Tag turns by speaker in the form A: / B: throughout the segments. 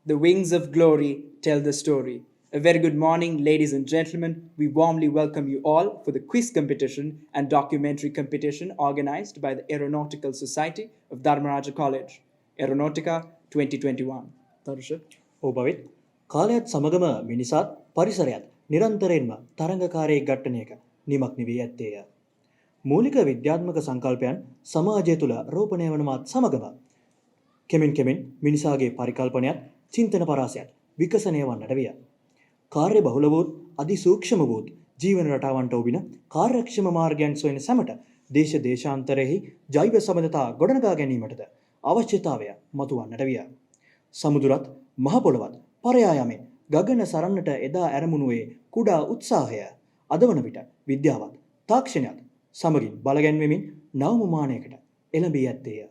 A: The wings of glory tell the story. A very good morning, ladies and gentlemen. We warmly welcome you all for the quiz competition and documentary competition organized by the Aeronautical Society of Dharmaraja College, Aeronautica 2021. Tarusha.
B: ඔබවිත් කාලයත් සමගම මිනිසාත් පරිසරයත් නිරන්තරයෙන්ම තරංගකාරී ඝට්ටනයක නිමක් නිවී ඇත්තේය. මූලික විද්‍යාත්මක සංකල්පයන් සමාජය තුළ රෝපණය වනවත් සමගම කෙමෙන් මිනිසාගේ පරිකල්පනයත් චින්තන පරාසයත් විකසනය වන්නට විය. කාර්ය බහුල වූත් අධිසූක්ෂම වූත් ජීවන රටාවන්ට ඔබින කාර්යක්ෂම මාර්ගයන් සොයන සැමට දේශාන්තරයෙහි ජෛව සබඳතා ගොඩනගා ගැනීමටද අවශ්‍යතාවය මතුවන්නට විය. සමුදුරත් මහ පොළවත් පරයා යමින් ගගන සරන්නට එදා ඇරමුණුවේ කුඩා උත්සාහය අද වන විට විද්‍යාවත් තාක්ෂණයත් සමගින් බලගැන්වෙමින් නවම මානයකට එළඹී ඇත්තේය.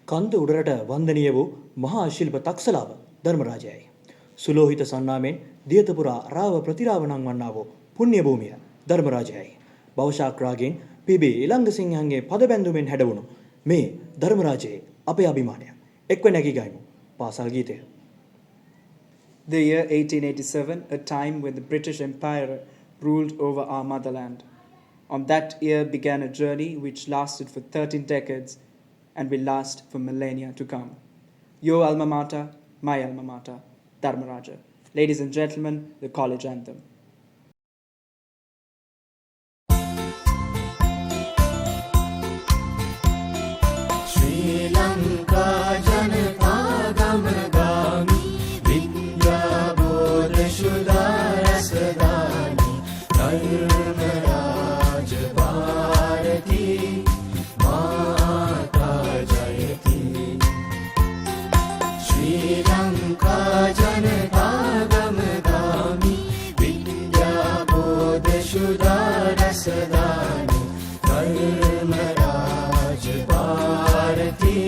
B: කන්ද උඩරට වන්දනීය වූ මහා ශිල්ප තක්සලාව ධර්මරාජයයි. සුලෝහිත සන්නාමෙන් දියතපුරා රාව ප්‍රතිරාව නම් වන්නා වූ පුණ්‍ය භූමිය ධර්මරාජයයි. භවශාක්‍රාගෙන් පිබේ ඊළඟ සිංහන්ගේ පද බැඳුමෙන් හැඩවුණු මේ ධර්මරාජයේ අපේ අභිමානය. එක්ව නැගී ගයිමු පාසල් ගීතය.
A: The year 1887, a time when the British Empire ruled over our motherland. On that year began a journey which lasted for 13 decades and will last for millennia to come. Your alma mater, my alma mater, Dharmaraja. Ladies and gentlemen, the college anthem.
C: Sri Lanka Janata Gamagami Vidya Bodha Shuddha Rasadani Dharmaraja Bharati Mata Jayati Sri Lanka Janata Gamagami Vidya Bodha Shuddha Rasadani Dharmaraja Bharati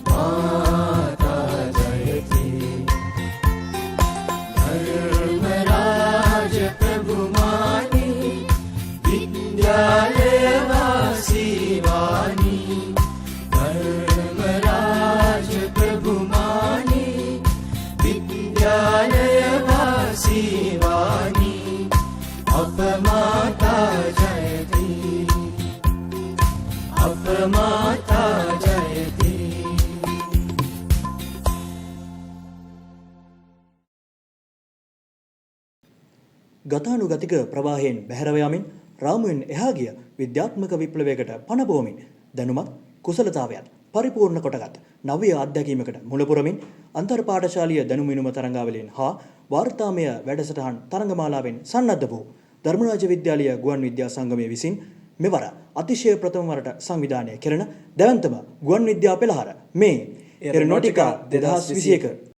C: Mata Jayati Dharmaraja Prabhumani Vidyalaya Vasivani Dharmaraja Prabhumani Vidyalaya Vasivani Apamata Jayati Apamata Jayati.
B: ගතානුගතික ප්‍රවාහයෙන් බැහැරව යමින් රාමුවෙන් එහා ගිය විද්‍යාත්මක විප්ලවයකට පණ බොමින් දැනුමත් කුසලතාවයත් පරිපූර්ණ කොටගත් නව්‍ය අත්දැකීමකට මුල පුරමින් අන්තර්පාඨශාලීය දැනුම විනුම තරංගාවලියෙන් හා වාර්තාමය වැඩසටහන් තරංගමාලාවෙන් සන්නද්ධ වූ ධර්මරාජ විද්‍යාලය ගුවන් විද්‍යා සංගමය විසින් මෙවර අතිශය ප්‍රථම වරට සංවිධානය කෙරෙන දැවැන්තම ගුවන් විද්‍යා පෙළහර මේ Aeronautica 2021.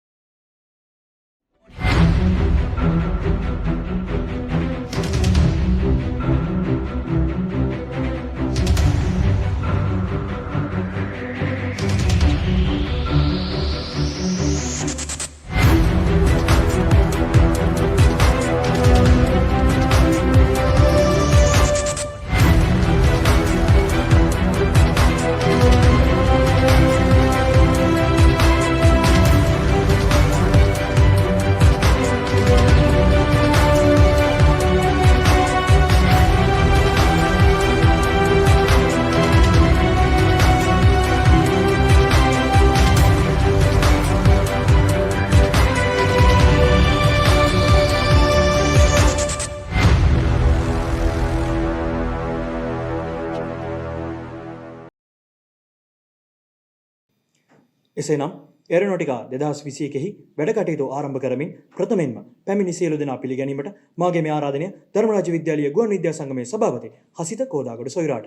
B: එසේනම් Aeronautica 2021 වැඩ කටයුතු ආරම්භ කරමින් ප්‍රථමයෙන්ම පැමිණි සියලු දෙනා පිළිගැනීමට මාගේ මේ ආරාධනය ධර්මරාජ විද්‍යාලය ගුවන් විද්‍යා සංගමයේ සභාපති Hasitha Kodagoda සොයිරාට.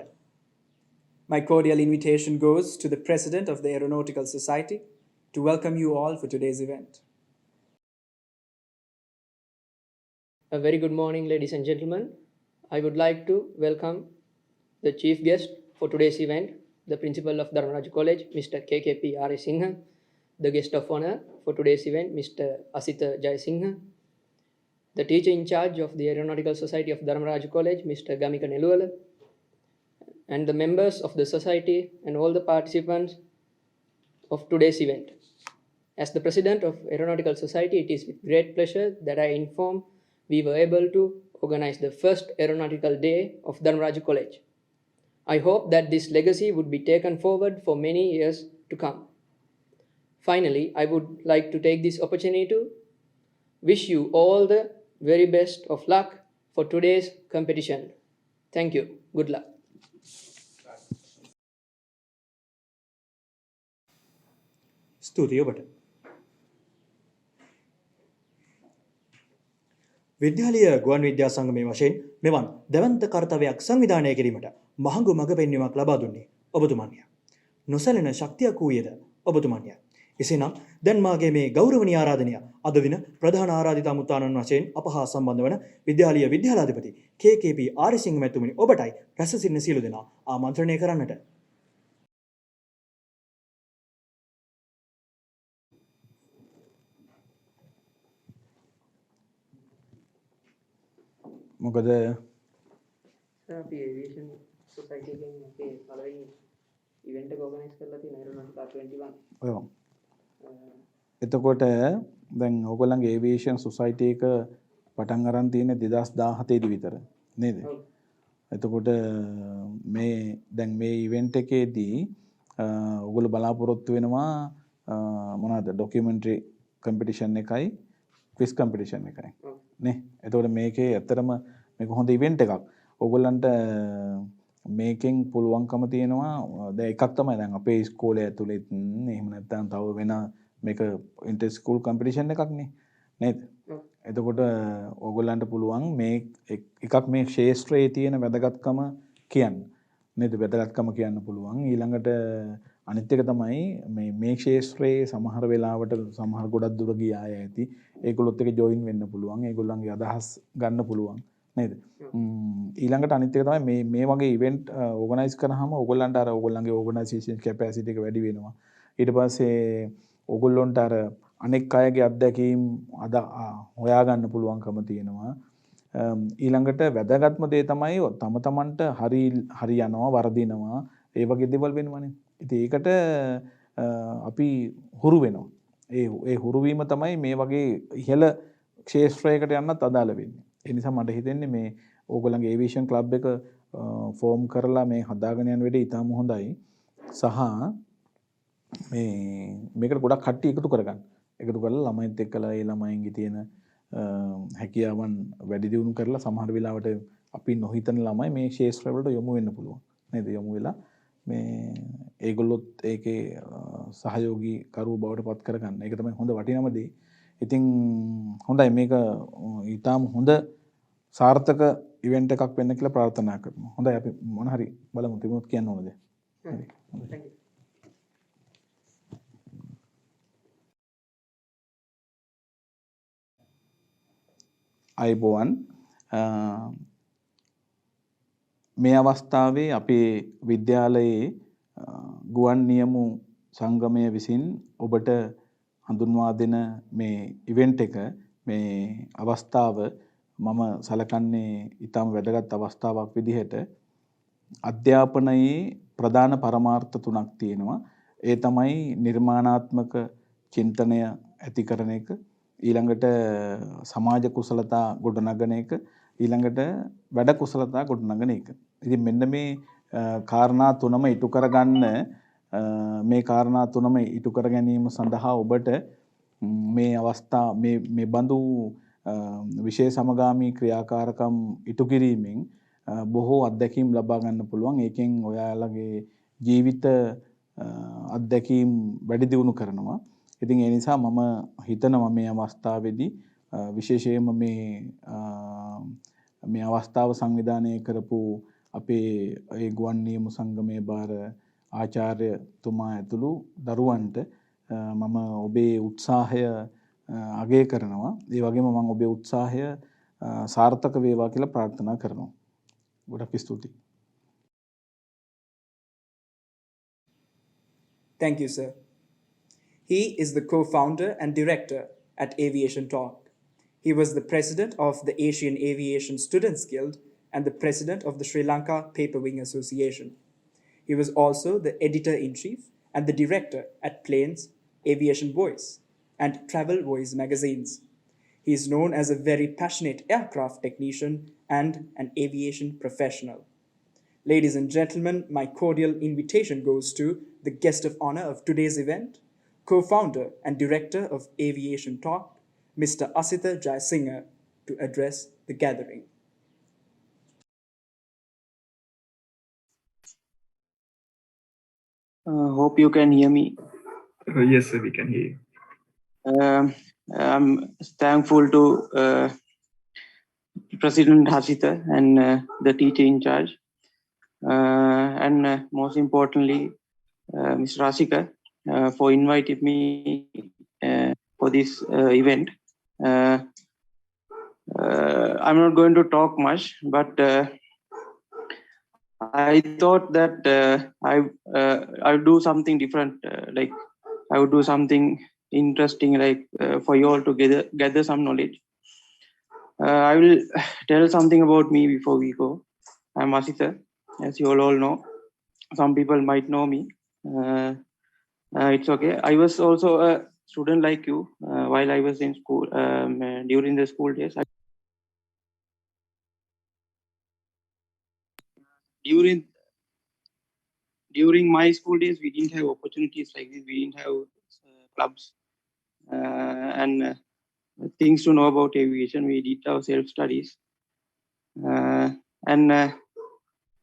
A: My cordial invitation goes to the President of the Aeronautical Society to welcome you all for today's event.
D: A very good morning, ladies and gentlemen. I would like to welcome the chief guest for today's event, the principal of Dharmaraja College, Mr. KKP R. Singha, the guest of honor for today's event, Mr. Asita Jayasingha, the teacher in charge of the Aeronautical Society of Dharmaraja College, Mr. Gamika Neluwala, and the members of the society and all the participants of today's event. As the President of Aeronautical Society, it is with great pleasure that I inform we were able to organize the first Aeronautical Day of Dharmaraja College. I hope that this legacy would be taken forward for many years to come. Finally, I would like to take this opportunity to wish you all the very best of luck for today's competition. Thank you. Good luck.
B: ස්තුතියි ඔබට. විද්‍යාලීය ගුවන් විද්‍යා සංගමයේ වශයෙන් මෙවන් දැවැන්ත කර්තව්‍යයක් සංවිධානය කිරීමට මහඟු මඟ පෙන්වීමක් ලබා දුන්නේ ඔබතුමන්ය. නොසැලෙන ශක්තියක් වූයේද ඔබතුමන්ය. එසේනම් දැන් මාගේ මේ ගෞරවනීය ආරාධනය අද දින ප්‍රධාන ආරාධිත අමුත්තානන් වශයෙන් අප හා සම්බන්ධ වන විද්‍යාලීය විද්‍යාලාධිපති KKP ආරිසිංහ මැතිතුමනි ඔබටයි රැස් සිටින සියලු දෙනා ආමන්ත්‍රණය කරන්නට.
E: මොකද
D: අපි ඒවියේෂන් සොසයිටි එකෙන් අපේ පළවෙනි ඉවෙන්ට් එක ඕගනයිස් කරලා තියෙන Aeronautica 21.
E: ඔව්. එතකොට දැන් ඕගොල්ලන්ගේ ඒවියේෂන් සොසයිටි එක පටන් අරන් තියෙන්නේ 2017 දී විතර නේද?
D: ඔව්.
E: එතකොට මේ දැන් මේ ඉවෙන්ට් එකේදී ඕගොල්ලෝ බලාපොරොත්තු වෙනවා මොනවාද ඩොකියුමන්ටරි කම්පිටිෂන් එකයි ක්විස් කම්පිටිෂන් එකයි නේ. එතකොට මේකේ ඇත්තටම මේක හොඳ ඉවෙන්ට් එකක්. ඕගොල්ලන්ට මේකෙන් පුළුවන්කම තියෙනවා දැන් එකක් තමයි දැන් අපේ ඉස්කෝලේ ඇතුළේ එහෙම නැත්නම් තව වෙන මේක ඉන්ටර් ස්කූල් කම්පිටිෂන් එකක් නේ නේද? එතකොට ඕගොල්ලන්ට පුළුවන් මේ එකක් මේ ක්ෂේත්‍රයේ තියෙන වැදගත්කම කියන්න නේද? වැදගත්කම කියන්න පුළුවන්. ඊළඟට අනිත් එක තමයි මේ ක්ෂේත්‍රයේ සමහර වෙලාවට සමහර ගොඩක් දුර ගිය අය ඇති. ඒගොල්ලොත් එක්ක ජොයින් වෙන්න පුළුවන්. ඒගොල්ලන්ගේ අදහස් ගන්න පුළුවන් නේද? ඊළඟට අනිත් එක තමයි මේ වගේ ඉවෙන්ට් ඕගනයිස් කරාම ඕගොල්ලන්ට අර ඕගොල්ලන්ගේ ඕගනයිසේෂන් කැපැසිටි එක වැඩි වෙනවා. ඊට පස්සේ ඕගොල්ලොන්ට අර අනෙක් අයගේ අත්දැකීම් හොයාගන්න පුළුවන්කම තියෙනවා. ඊළඟට වැදගත්ම දේ තමයි තම තමන්ට හරි යනවා වරදිනවා ඒ වගේ දේවල් වෙනවනේ. ඉතින් ඒකට අපි හුරු වෙනවා. ඒ හුරු වීම තමයි මේ වගේ ඉහළ ක්ෂේත්‍රයකට යන්නත් අදාළ වෙන්නේ. ඒ නිසා මට හිතෙන්නේ මේ ඕගොල්ලන්ගේ ඒවියේෂන් ක්ලබ් එක ෆෝම් කරලා මේ හදාගෙන යන වෙලේ ඉතාම හොඳයි. සහ මේකට ගොඩක් කට්ටිය එකතු කරගන්න. එකතු කරලා ළමයිත් එක්කලා ඒ ළමයින්ගේ තියෙන හැකියාවන් වැඩි දියුණු කරලා සමහර වෙලාවට අපි නොහිතන ළමයි මේ ක්ෂේත්‍ර වලට යොමු වෙන්න පුළුවන් නේද? යොමු වෙලා මේ ඒගොල්ලොත් ඒකේ සහයෝගී කරුවෝ බවට පත් කරගන්න. ඒක තමයි හොඳ වටිනම දේ. ඉතින් හොඳයි මේක ඊටාම හොඳ සාර්ථක ඉවෙන්ට් එකක් වෙන්න කියලා ප්‍රාර්ථනා කරනවා. හොඳයි අපි මොන හරි බලමු තිබුණොත් කියන්න ඕනද? හරි. හොඳයි. අයිබෝවන් මේ අවස්ථාවේ අපේ විද්‍යාලයේ ගුවන් නියමු සංගමය විසින් ඔබට හඳුන්වා දෙන මේ ඉවෙන්ට් එක මේ අවස්ථාව මම සලකන්නේ ඊටම වැදගත් අවස්ථාවක් විදිහට අධ්‍යාපනයේ ප්‍රධාන පරමාර්ථ තුනක් තියෙනවා. ඒ තමයි නිර්මාණාත්මක චින්තනය ඇති කරන එක, ඊළඟට සමාජ කුසලතා ගොඩනගන එක, ඊළඟට වැඩ කුසලතා ගොඩනගන එක. ඉතින් මෙන්න මේ කාරණා තුනම ඉටු කරගන්න මේ කාරණා තුනම ඉටු කර ගැනීම සඳහා ඔබට මේ අවස්ථා මේ බඳු විශේෂ සමගාමී ක්‍රියාකාරකම් ඉටු කිරීමෙන් බොහෝ අත්දැකීම් ලබා ගන්න පුළුවන්. ඒකෙන් ඔයාලගේ ජීවිත අත්දැකීම් වැඩි දියුණු කරනවා. ඉතින් ඒ නිසා මම හිතනවා මේ අවස්ථාවේදී විශේෂයෙන්ම මේ අවස්ථාව සංවිධානය කරපු අපේ ඒ ගුවන් නියම සංගමයේ බාර ආචාර්යතුමා ඇතුළු දරුවන්ට මම ඔබේ උත්සාහය අගය කරනවා. ඒ වගේම මම ඔබේ උත්සාහය සාර්ථක වේවා කියලා ප්‍රාර්ථනා කරනවා. ගොඩක් ස්තුතියි.
A: Thank you, sir. He is the co-founder and director at Aviation Talk. He was the president of the Asian Aviation Students Guild and the president of the Sri Lanka Paper Wing Association. He was also the editor-in-chief and the director at Planes, Aviation Voice, and Travel Voice magazines. He is known as a very passionate aircraft technician and an aviation professional. Ladies and gentlemen, my cordial invitation goes to the guest of honor of today's event, co-founder and director of Aviation Talk, Mr. Asitha Jayasinghe, to address the gathering.
F: Hope you can hear me.
G: Yes, sir, we can hear you.
F: I'm thankful to President Hasita and the teacher in charge, and most importantly, Mr. Rasika, for inviting me for this event. I'm not going to talk much, but I thought that I'll do something different, like I would do something interesting, like for you all to gather some knowledge. I will tell something about me before we go. I'm Asitha, as you all know. Some people might know me. It's okay. I was also a student like you while I was in school, during the school days. During my school days, we didn't have opportunities like this. We didn't have clubs and things to know about aviation. We did our self-studies. And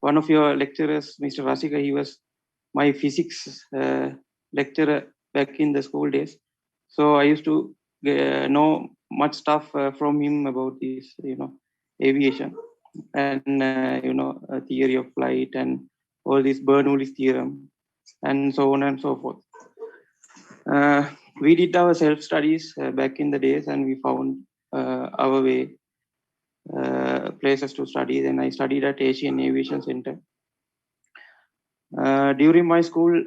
F: one of your lecturers, Mr. Rasika, he was my physics lecturer back in the school days. So I used to know much stuff from him about this, aviation and, theory of flight and all this Bernoulli's theorem and so on and so forth. We did our self-studies back in the days and we found our way, places to study. Then I studied at Asian Aviation Center. During my school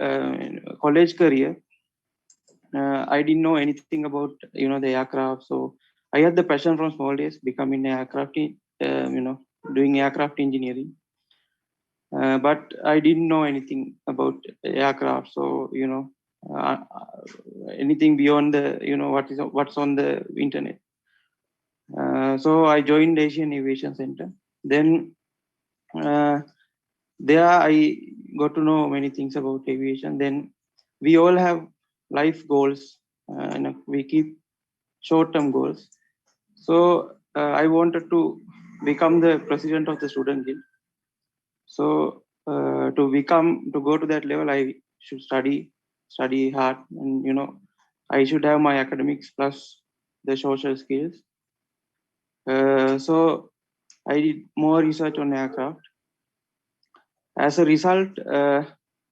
F: college career, I didn't know anything about the aircraft. So I had the passion from small days, becoming an aircraft, doing aircraft engineering. But I didn't know anything about aircraft. So anything beyond the what's on the internet. So I joined Asian Aviation Center. Then there I got to know many things about aviation. Then we all have life goals and we keep short-term goals. So I wanted to become the president of the student guild. So to go to that level, I should study hard, and I should have my academics plus the social skills. So I did more research on aircraft. As a result,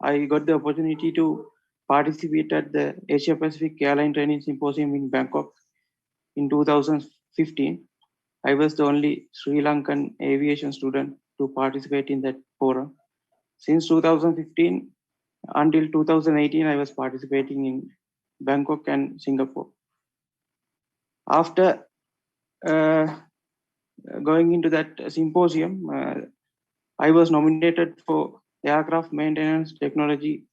F: I got the opportunity to participate at the Asia Pacific Airline Training Symposium in Bangkok in 2015. I was the only Sri Lankan aviation student to participate in that forum. Since 2015 until 2018, I was participating in Bangkok and Singapore. After going into that symposium, I was nominated for Aircraft Maintenance Technology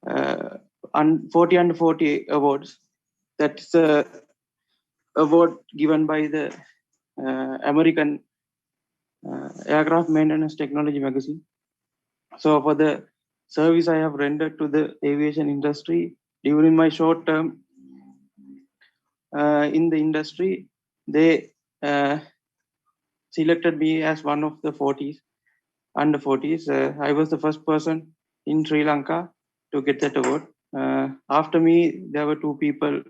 F: 40 under 40 awards. That's a award given by the American Aircraft Maintenance Technology magazine. So for the service I have rendered to the aviation industry during my short term in the industry, they selected me as one of the 40s, under 40s. I was the first person in Sri Lanka to get that award. After me, there were two people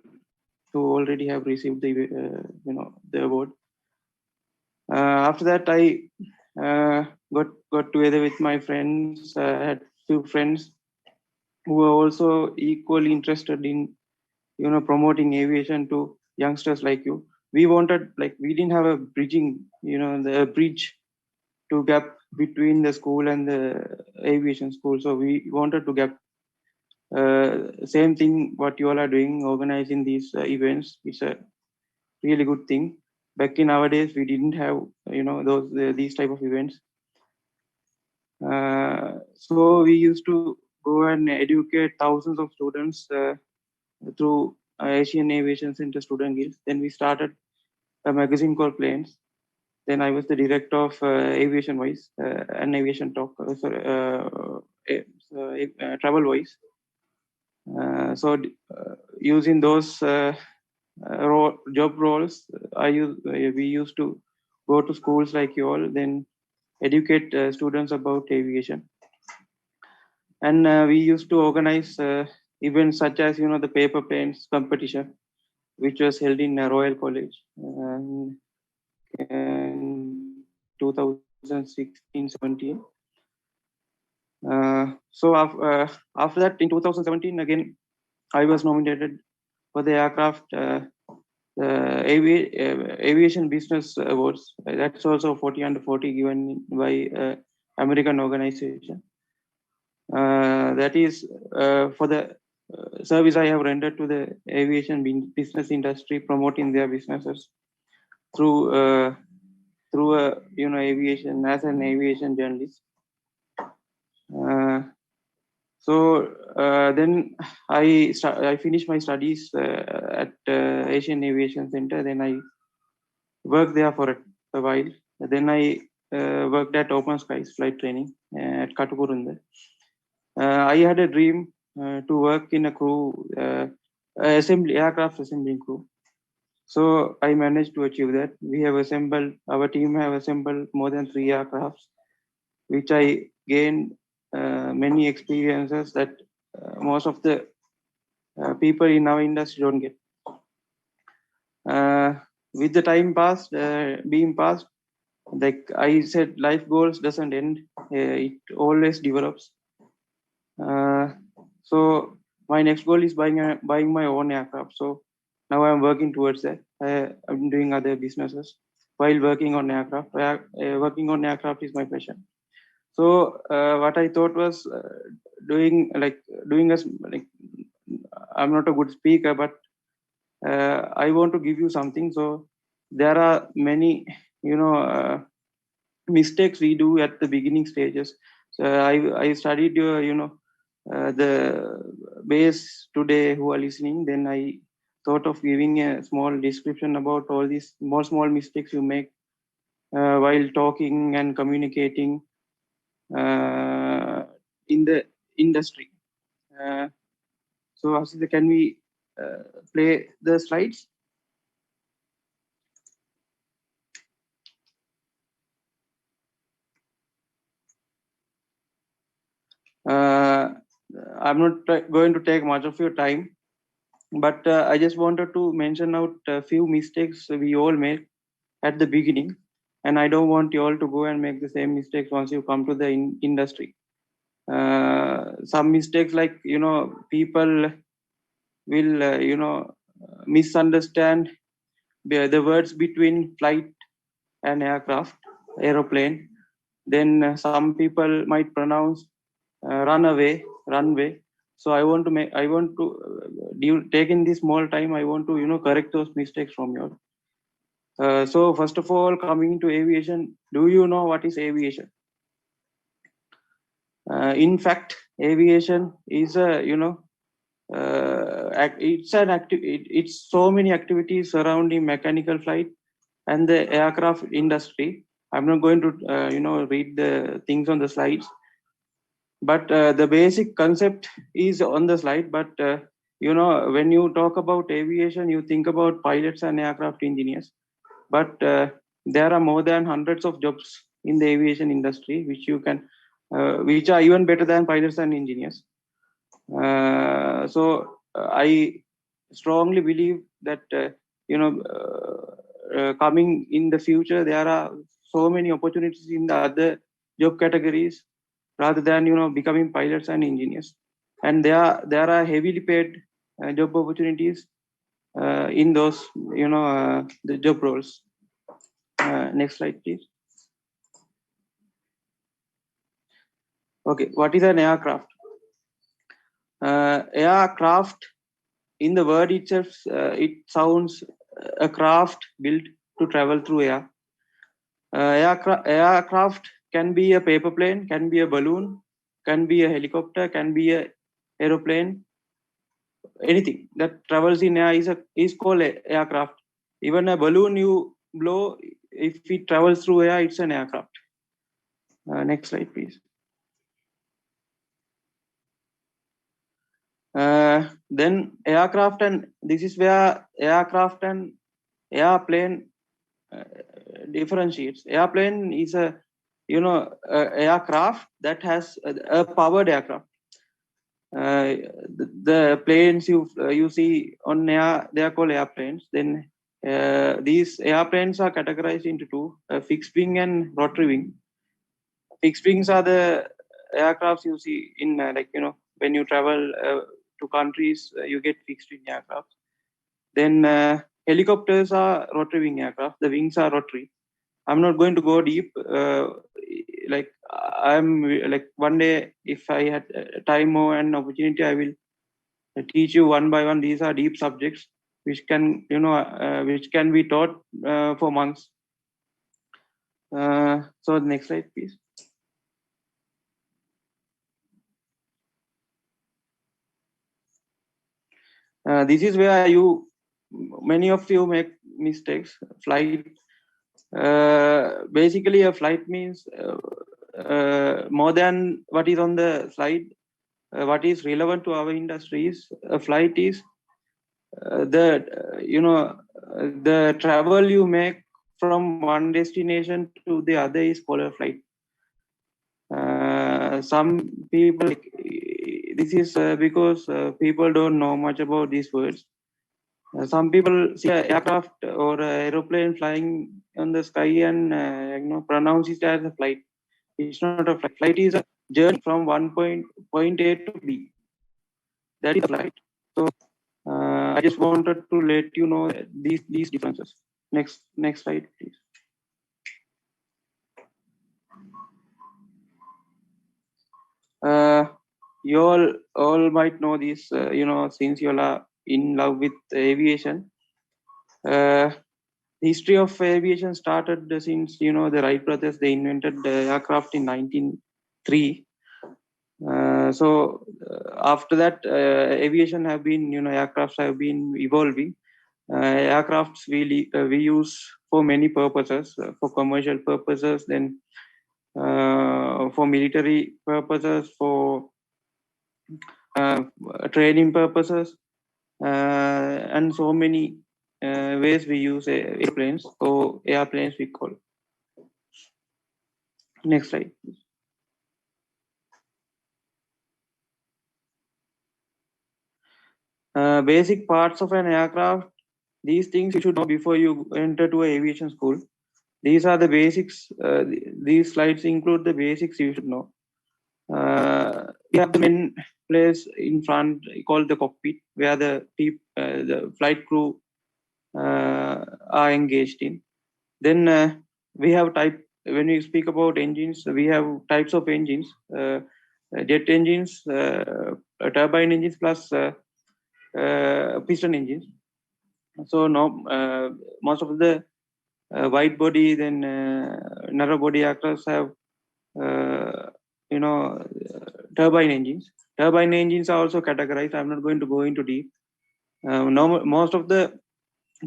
F: who already have received the award. After that, I got together with my friends. Had few friends who were also equally interested in promoting aviation to youngsters like you. We didn't have a the bridge to gap between the school and the aviation school. So we wanted to gap same thing what you all are doing, organizing these events. It's a really good thing. Back in our days, we didn't have these type of events. So we used to go and educate thousands of students through Asian Aviation Center Student Guild. Then we started a magazine called Planes. Then I was the director of Aviation Voice and Aviation Talk, Travel Voice. Using those job roles, we used to go to schools like you all, then educate students about aviation. And we used to organize events such as, the paper planes competition, which was held in Royal College in 2016-17. After that, in 2017, again, I was nominated for the aircraft aviation business awards. That's also 40 under 40 given by American organization. That is for the service I have rendered to the aviation business industry, promoting their businesses through aviation as an aviation journalist. Then I finished my studies at Asian Aviation Center. Then I worked there for a while. Then I worked at Open Skies Flight Training at Katukurunda. I had a dream to work in a crew, aircraft assembling crew. So I managed to achieve that. Our team have assembled more than 3 aircrafts, which I gained many experiences that most of the people in our industry don't get. With the time being passed, like I said, life goals doesn't end. It always develops. So my next goal is buying my own aircraft. So now I'm working towards that. I'm doing other businesses while working on aircraft. Working on aircraft is my passion. So what I thought was doing as like, I'm not a good speaker, but I want to give you something. So there are many, mistakes we do at the beginning stages. So I studied the base today who are listening. Then I thought of giving a small description about all these small mistakes you make while talking and communicating in the industry. So Asita, can we play the slides? I'm not going to take much of your time, but I just wanted to mention out a few mistakes we all make at the beginning, and I don't want you all to go and make the same mistakes once you come to the industry. Some mistakes like, people will, misunderstand the words between flight and aeroplane. Then some people might pronounce runway. So I want to take in this small time. I want to, correct those mistakes from you all. So first of all, coming to aviation, do you know what is aviation? In fact, aviation is it's so many activities surrounding mechanical flight and the aircraft industry. I'm not going to read the things on the slides, but the basic concept is on the slide. But when you talk about aviation, you think about pilots and aircraft engineers, but there are more than hundreds of jobs in the aviation industry which are even better than pilots and engineers. I strongly believe that coming in the future, there are so many opportunities in the other job categories rather than becoming pilots and engineers. And there are heavily paid job opportunities in those the job roles. Next slide, please. Okay, what is an aircraft? Aircraft, in the word itself, it sounds a craft built to travel through air. Aircraft can be a paper plane, can be a balloon, can be a helicopter, can be a aeroplane, anything that travels in air is called aircraft. Even a balloon you blow, if it travels through air, it's an aircraft. Next slide, please. Then aircraft, and this is where aircraft and airplane differentiates. Airplane is a aircraft that has a powered aircraft. The planes you see on air, they are called airplanes. Then these airplanes are categorized into two: fixed wing and rotary wing. Fixed wings are the aircrafts you see in when you travel to countries, you get fixed wing aircraft. Then helicopters are rotary wing aircraft. The wings are rotary. I'm not going to go deep. I'm like one day, if I had time or an opportunity, I will teach you one by one. These are deep subjects which can be taught for months. So next slide, please. This is where many of you make mistakes. Flight. Basically, a flight means more than what is on the slide. What is relevant to our industry is a flight is the travel you make from one destination to the other is called a flight. Some people, this is because people don't know much about these words. Some people see an aircraft or an aeroplane flying on the sky and pronounce it as a flight. It's not a flight. Flight is a journey from point A to B. That is a flight. So I just wanted to let you know these differences. Next slide, please. You all might know this, since you all are in love with aviation. History of aviation started since the Wright brothers. They invented the aircraft in 1903. After that, aviation have been, aircrafts have been evolving. Aircrafts we use for many purposes, for commercial purposes, then for military purposes, for training purposes, and so many ways we use airplanes, or airplanes we call. Next slide, please. Basic parts of an aircraft. These things you should know before you enter to aviation school. These are the basics. These slides include the basics you should know. We have the main place in front called the cockpit, where the flight crew are engaged in. Then we have when we speak about engines, we have types of engines: jet engines, turbine engines, plus piston engines. So now most of the wide body, then narrow body aircraft have turbine engines. Turbine engines are also categorized. I'm not going to go into deep. Most of the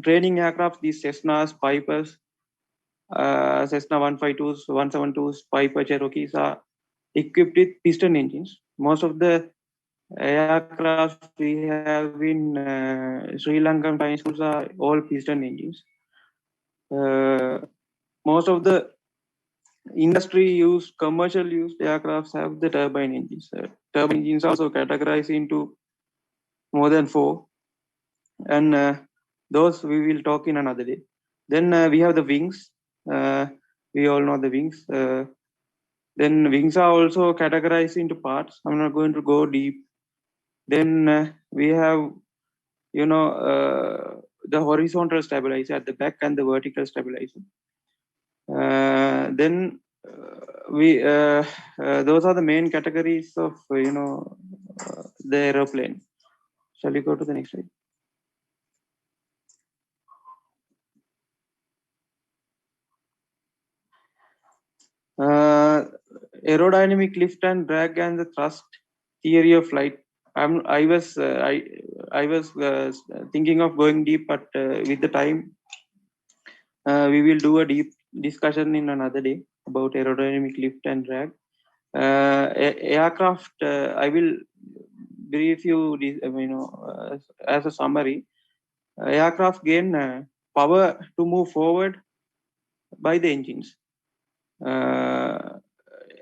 F: training aircraft, these Cessnas, Pipers, Cessna 152s, 172s, Piper Cherokees, are equipped with piston engines. Most of the aircraft we have in Sri Lankan flying schools are all piston engines. Most of the industry used, commercial used aircrafts have the turbine engines. Turbine engines also categorized into more than 4, and those we will talk in another day. Then we have the wings. We all know the wings. Then wings are also categorized into parts. I'm not going to go deep. Then we have the horizontal stabilizer at the back and the vertical stabilizer. Then those are the main categories of the aeroplane. Shall we go to the next slide? aerodynamic lift and drag and the thrust theory of flight. I was thinking of going deep, but with the time, we will do a deep discussion in another day about aerodynamic lift and drag. Aircraft, I will brief you, as a summary. Aircraft gain power to move forward by the engines.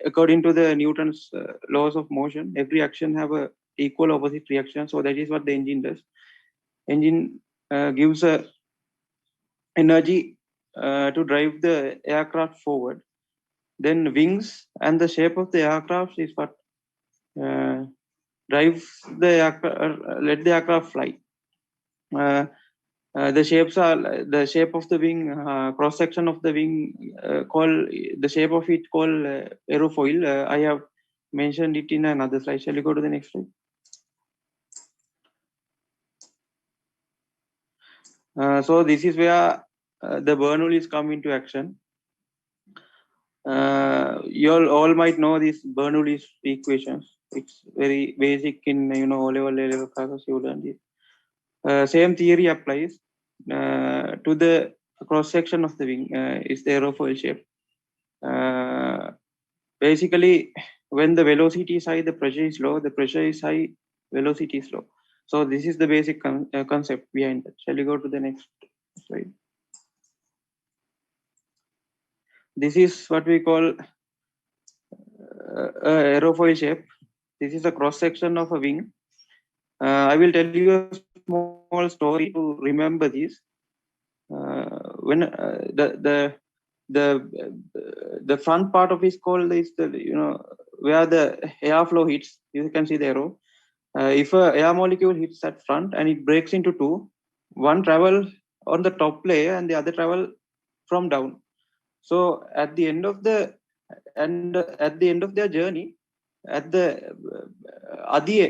F: According to the Newton's laws of motion, every action have a equal opposite reaction. So that is what the engine does. Engine gives a energy to drive the aircraft forward. Then wings and the shape of the aircraft is what drives the aircraft, let the aircraft fly. The shapes are the shape of the wing, cross section of the wing, the shape of it called aerofoil. I have mentioned it in another slide. Shall we go to the next slide? So this is where the Bernoullis come into action. You all might know these Bernoullis equations. It's very basic in O-level classes you learned it. Same theory applies to the cross section of the wing. Is the aerofoil shape. Basically, when the velocity is high, the pressure is low. The pressure is high, velocity is low. So this is the basic concept behind that. Shall we go to the next slide? This is what we call aerofoil shape. This is a cross section of a wing. I will tell you a small story to remember this. When the front part of is called is the where the airflow hits. You can see the arrow. If a air molecule hits that front and it breaks into two, one travel on the top layer and the other travel from down. So at the end of their journey, at the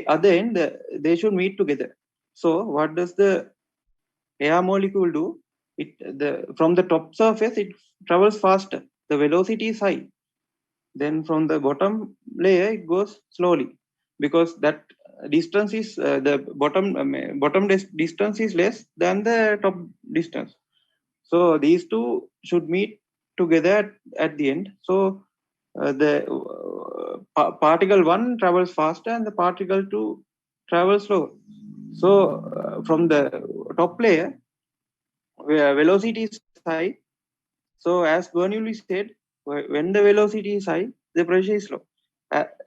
F: other end, they should meet together. So what does the air molecule do? From the top surface, it travels faster. The velocity is high. Then from the bottom layer, it goes slowly because that distance is the bottom distance is less than the top distance. So these two should meet together at the end. So the particle 1 travels faster and the particle 2 travels slow. So from the top layer, where velocity is high. So as Bernoulli said, when the velocity is high, the pressure is low.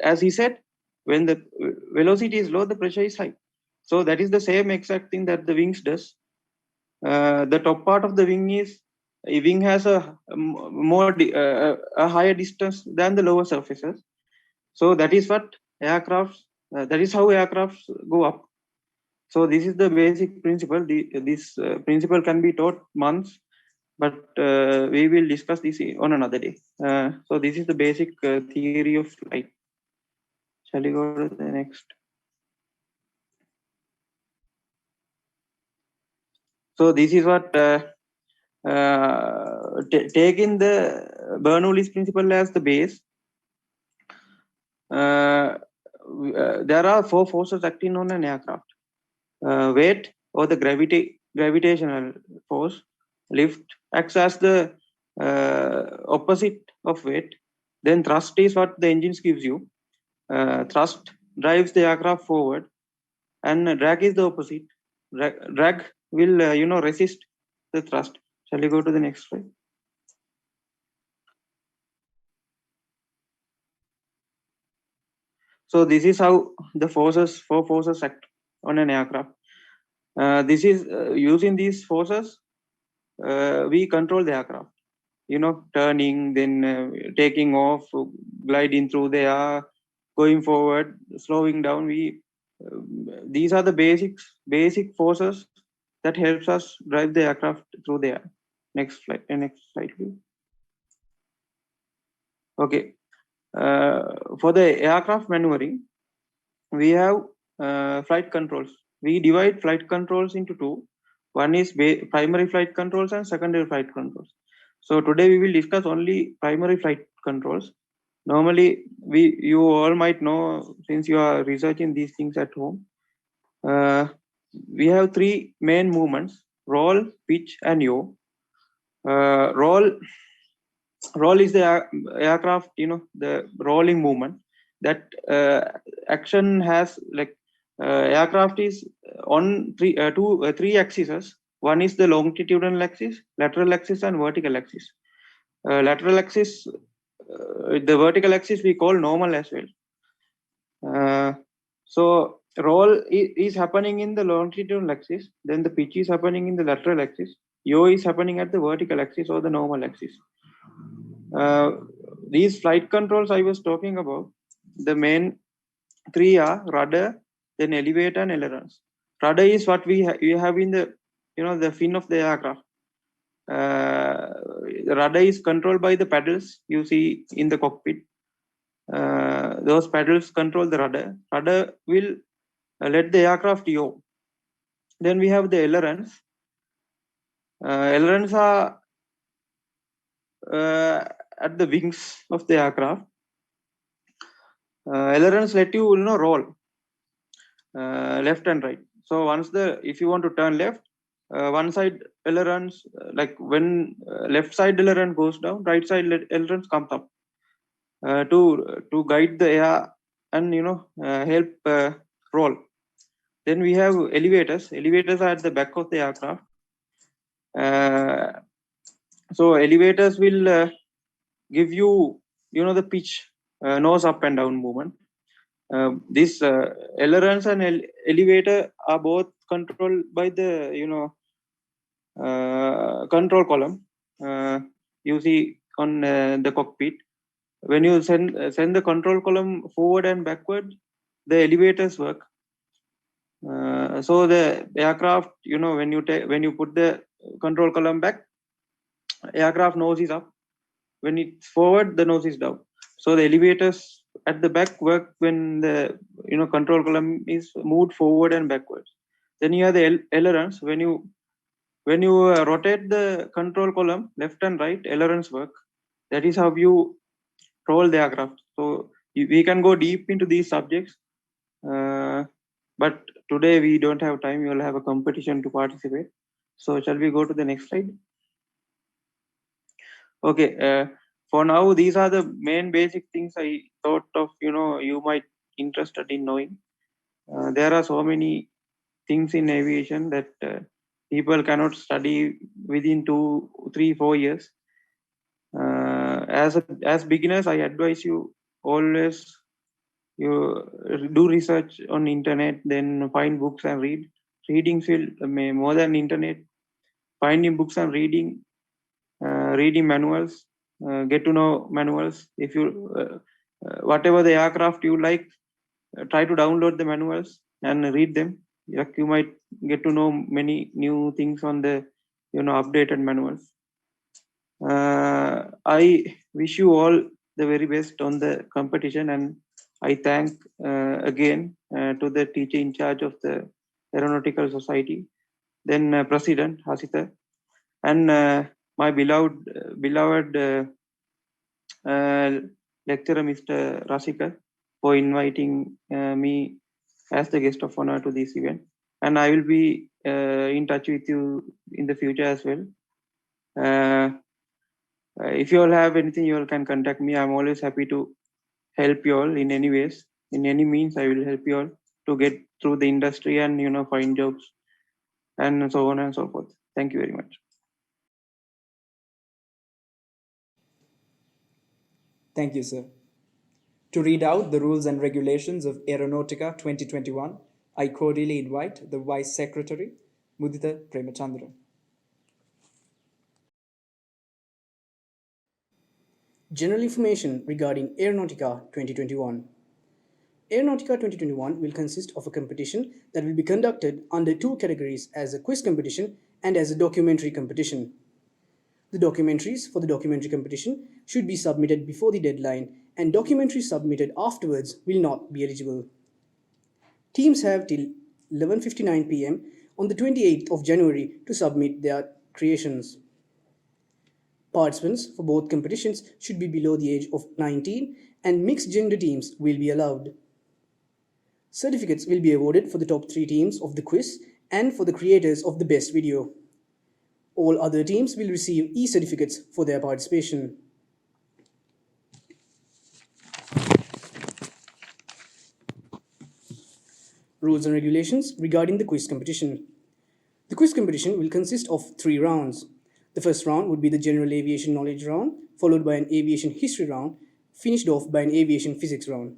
F: As he said, when the velocity is low, the pressure is high. So that is the same exact thing that the wings does. The top part of the wing has a higher distance than the lower surfaces. So that is what that is how aircrafts go up. So this is the basic principle. This principle can be taught months, but we will discuss this on another day. So this is the basic theory of flight. Shall we go to the next? So this is what taking the Bernoulli's principle as the base. There are 4 forces acting on an aircraft. Weight or the gravitational force. Lift acts as the opposite of weight. Then thrust is what the engines gives you. Thrust drives the aircraft forward, and drag is the opposite. Drag will resist the thrust. Shall we go to the next slide? So this is how the 4 forces act on an aircraft. This is using these forces, we control the aircraft. Turning, then taking off, gliding through the air, going forward, slowing down. These are the basic forces that helps us drive the aircraft through the air. Next slide, please. Okay. For the aircraft maneuvering, we have flight controls. We divide flight controls into 2. One is primary flight controls and secondary flight controls. So today we will discuss only primary flight controls. Normally, you all might know, since you are researching these things at home, we have three main movements: roll, pitch, and yaw. Roll is the aircraft, the rolling movement. That action has like aircraft is on three axes. One is the longitudinal axis, lateral axis, and vertical axis. Lateral axis, the vertical axis we call normal as well. So roll is happening in the longitudinal axis, then the pitch is happening in the lateral axis, yaw is happening at the vertical axis or the normal axis. These flight controls I was talking about, the main three are rudder, then elevator, and ailerons. Rudder is what we have in the the fin of the aircraft. The rudder is controlled by the paddles you see in the cockpit. Those paddles control the rudder. Rudder will let the aircraft yaw. Then we have the ailerons. Ailerons are at the wings of the aircraft. Ailerons let you roll left and right. So if you want to turn left, one side ailerons, like when left side aileron goes down, right side ailerons comes up to guide the air and help roll. Then we have elevators. Elevators are at the back of the aircraft. So elevators will give you the pitch, nose up and down movement. These ailerons and elevator are both controlled by the control column you see on the cockpit. When you send the control column forward and backward, the elevators work. So the aircraft, when you put the control column back, aircraft nose is up. When it's forward, the nose is down. So the elevators at the back work when the control column is moved forward and backwards. Then you have the ailerons. When you rotate the control column left and right, ailerons work. That is how you roll the aircraft. So we can go deep into these subjects, but today we don't have time. We will have a competition to participate. So shall we go to the next slide? Okay. For now, these are the main basic things I thought of. You might interested in knowing. There are so many things in aviation that people cannot study within 2, 3, 4 years. As beginners, I advise you always you do research on internet, then find books and read. Reading will more than internet. Finding books and reading manuals. Get to know manuals. If you whatever the aircraft you like, try to download the manuals and read them. You might get to know many new things on the updated manuals. I wish you all the very best on the competition, and I thank again to the teacher in charge of the Aeronautical Society, then President Hasita, and my beloved lecturer Mr. Rasika for inviting me as the guest of honor to this event. And I will be in touch with you in the future as well. If you all have anything, you all can contact me. I'm always happy to help you all in any ways, in any means. I will help you all to get through the industry and find jobs and so on and so forth. Thank you very much.
A: Thank you, sir. To read out the rules and regulations of Aeronautica 2021, I cordially invite the Vice Secretary, Mudita Premachandra.
H: General information regarding Aeronautica 2021. Aeronautica 2021 will consist of a competition that will be conducted under two categories, as a quiz competition and as a documentary competition. The documentaries for the documentary competition should be submitted before the deadline, and documentaries submitted afterwards will not be eligible. Teams have till 11:59 p.m. on the 28th of January to submit their creations. Participants for both competitions should be below the age of 19 and mixed gender teams will be allowed. Certificates will be awarded for the top 3 teams of the quiz and for the creators of the best video. All other teams will receive e-certificates for their participation. Rules and regulations regarding the quiz competition. The quiz competition will consist of 3 rounds. The first round would be the general aviation knowledge round, followed by an aviation history round, finished off by an aviation physics round.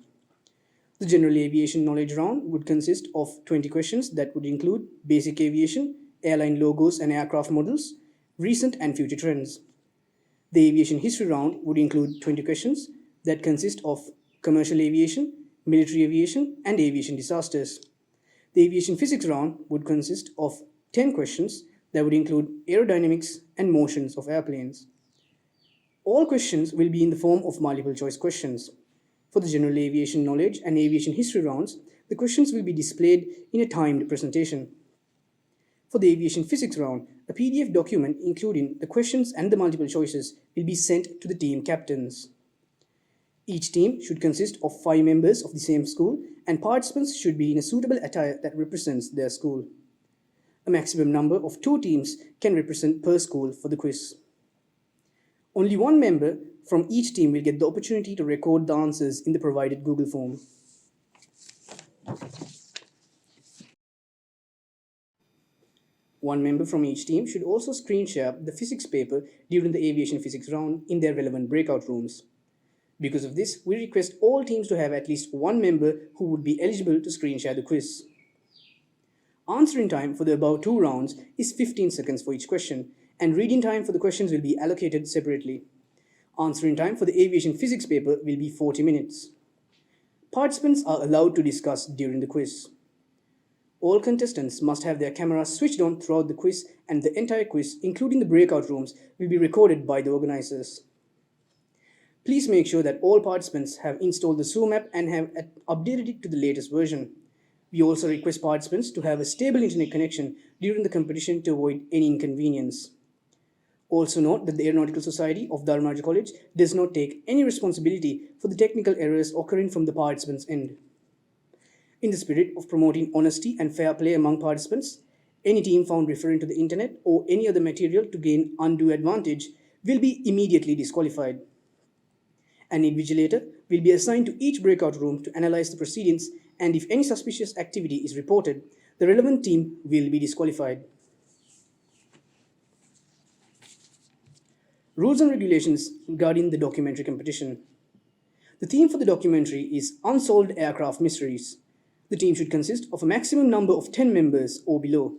H: The general aviation knowledge round would consist of 20 questions that would include basic aviation, airline logos and aircraft models, recent and future trends. The aviation history round would include 20 questions that consist of commercial aviation, military aviation, and aviation disasters. The aviation physics round would consist of 10 questions that would include aerodynamics and motions of airplanes. All questions will be in the form of multiple choice questions. For the general aviation knowledge and aviation history rounds, the questions will be displayed in a timed presentation. For the aviation physics round, a PDF document including the questions and the multiple choices will be sent to the team captains. Each team should consist of 5 members of the same school, and participants should be in a suitable attire that represents their school. A maximum number of 2 teams can represent per school for the quiz. Only 1 member from each team will get the opportunity to record the answers in the provided Google form. One member from each team should also screen share the physics paper during the aviation physics round in their relevant breakout rooms. Because of this, we request all teams to have at least 1 member who would be eligible to screen share the quiz. Answering time for the above 2 rounds is 15 seconds for each question, and reading time for the questions will be allocated separately. Answering time for the aviation physics paper will be 40 minutes. Participants are allowed to discuss during the quiz. All contestants must have their cameras switched on throughout the quiz, and the entire quiz, including the breakout rooms, will be recorded by the organizers. Please make sure that all participants have installed the Zoom app and have updated it to the latest version. We also request participants to have a stable internet connection during the competition to avoid any inconvenience. Also note that the Aeronautical Society of Dharmaraja College does not take any responsibility for the technical errors occurring from the participants' end. In the spirit of promoting honesty and fair play among participants, any team found referring to the internet or any other material to gain undue advantage will be immediately disqualified. An invigilator will be assigned to each breakout room to analyze the proceedings, and if any suspicious activity is reported, the relevant team will be disqualified. Rules and regulations regarding the documentary competition. The theme for the documentary is Unsolved Aircraft Mysteries. The team should consist of a maximum number of 10 members or below.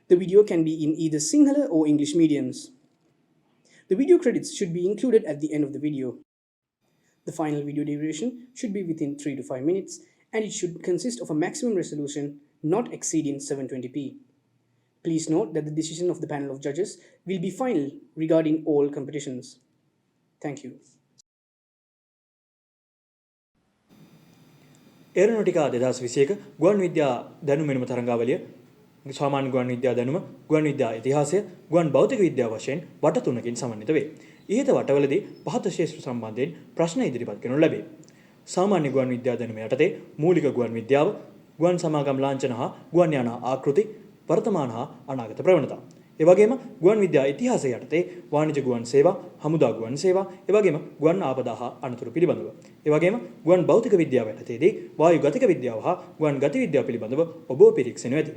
H: The video can be in either Sinhala or English mediums. The video credits should be included at the end of the video. The final video duration should be within 3 to 5 minutes, and it should consist of a maximum resolution not exceeding 720p. Please note that the decision of the panel of judges will be final regarding all competitions. Thank you.
B: Aeronautica 2021 ගුවන් විද්‍යා දැනුම වෙනම තරංගාවලිය සාමාන්‍ය ගුවන් විද්‍යා දැනුම ගුවන් විද්‍යා ඉතිහාසය ගුවන් භෞතික විද්‍යාව වශයෙන් වට 3කින් සමන්විත වේ. ඉහත වටවලදී පහත ශේෂ්ත්‍ර සම්බන්ධයෙන් ප්‍රශ්න ඉදිරිපත් කරනු ලැබේ. සාමාන්‍ය ගුවන් විද්‍යා දැනුම යටතේ මූලික ගුවන් විද්‍යාව, ගුවන් සමාගම් ලාංඡන හා ගුවන් යාන ආකෘති, වර්තමාන හා අනාගත ප්‍රවණතා. ඒ වගේම ගුවන් විද්‍යා ඉතිහාසය යටතේ වාණිජ ගුවන් සේවා, හමුදා ගුවන් සේවා, ඒ වගේම ගුවන් ආපදා හා අනතුරු පිළිබඳව. ඒ වගේම ගුවන් භෞතික විද්‍යාව යටතේදී වායු ගතික විද්‍යාව හා ගුවන් ගති විද්‍යාව පිළිබඳව ඔබ පිරික්සෙනු ඇති.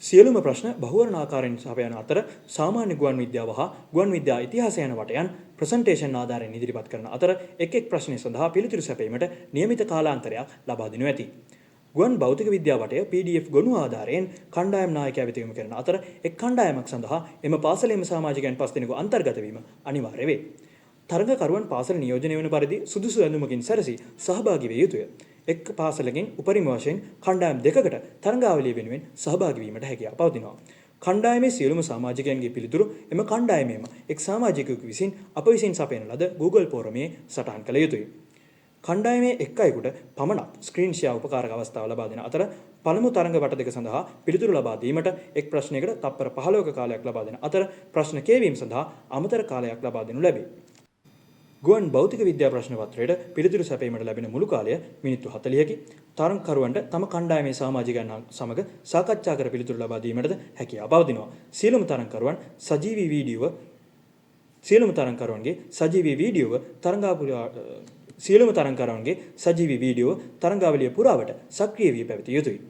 B: සියලුම ප්‍රශ්න බහුවර්ණ ආකාරයෙන් සපයන අතර සාමාන්‍ය ගුවන් විද්‍යාව හා ගුවන් විද්‍යා ඉතිහාසය යන වටයන් ප්‍රසන්ටේෂන් ආධාරයෙන් ඉදිරිපත් කරන අතර එක් එක් ප්‍රශ්නය සඳහා පිළිතුරු සැපීමට නියමිත කාලාන්තරයක් ලබා දෙනු ඇති. ගුවන් භෞතික විද්‍යා වටය PDF ගොනු ආධාරයෙන් කණ්ඩායම් නායකයා වෙත යොමු කරන අතර එක් කණ්ඩායමක් සඳහා එම පාසලේම සමාජිකයන් 5 දෙනෙකු අන්තර්ගත වීම අනිවාර්ය වේ. තරඟකරුවන් පාසල නියෝජනය වන පරිදි සුදුසු ඇඳුමකින් සැරසී සහභාගී විය යුතුය. එක් පාසලකින් උපරිම වශයෙන් කණ්ඩායම් දෙකකට තරඟාවලිය වෙනුවෙන් සහභාගී වීමට හැකියාව පවතිනවා. කණ්ඩායමේ සියලුම සමාජිකයන්ගේ පිළිතුරු එම කණ්ඩායමේම එක් සමාජිකයෙකු විසින් අප විසින් සපයන ලද Google ෆෝරමයේ සටහන් කළ යුතුය. කණ්ඩායමේ එක් අයෙකුට පමණක් ස්ක්‍රීන් ෂෙයා උපකාරක අවස්ථාව ලබා දෙන අතර පළමු තරඟ වට දෙක සඳහා පිළිතුරු ලබා දීමට එක් ප්‍රශ්නයකට තත්පර 15ක කාලයක් ලබා දෙන අතර ප්‍රශ්න කියවීම සඳහා අමතර කාලයක් ලබා දෙනු ලැබේ. ගුවන් භෞතික විද්‍යා ප්‍රශ්න පත්‍රයට පිළිතුරු සැපයීමට ලැබෙන මුළු කාලය මිනිත්තු 40කි. තරඟකරුවන්ට තම කණ්ඩායමේ සමාජිකයන් සමග සාකච්ඡා කර පිළිතුරු ලබා දීමටද හැකියාව පවතිනවා. සියලුම තරඟකරුවන් සියලුම තරඟකරුවන්ගේ සජීවී වීඩියෝ තරඟාවලිය පුරාවට සක්‍රිය වී පැවතිය යුතුයි.